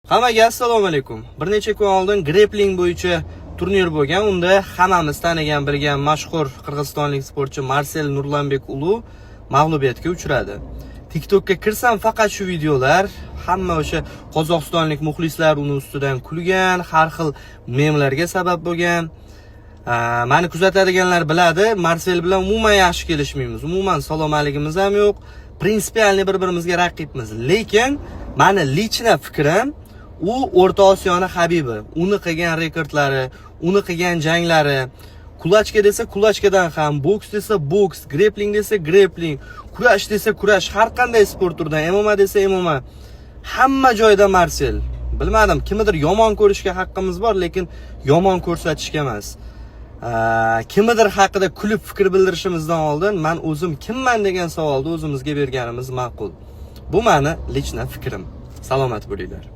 Hammaga assalomu alaykum. Bir necha kun oldin grappling bo'yicha turnir bo'lgan. Unda hammamiz tanigan bilgan mashhur qirg'izistonlik sportchi Marsel Nurlanbek ulu mag'lubiyatga uchradi. TikTokka kirsam faqat shu videolar, hamma o'sha qozog'istonlik muxlislar uni ustidan kulgan, har xil memlarga sabab bo'lgan. Meni kuzatadiganlar biladi, Marsel bilan umuman yaxshi kelishmaymiz. Umuman salomaligimiz ham yo'q. Prinsipialni bir-birimizga raqibmiz. Lekin meni lichna fikrim, u O'rta Osiyoni Habibi, uni qilgan rekordlari, uni qilgan janglari, kulachka desa kulachkadan ham, boks desa boks, grappling desa grappling, kurash desa kurash, har qanday sport turidan, MMA desa MMA, hamma joyda Marsel. Bilmadim, kimnidir yomon ko'rishga haqqimiz bor, lekin yomon ko'rsatishga emas. Kimnidir haqida kulib fikr bildirishimizdan oldin men o'zim kimman degan savolni o'zimizga berganimiz ma'qul. Bu meni lichna fikrim. Salomat bo'linglar.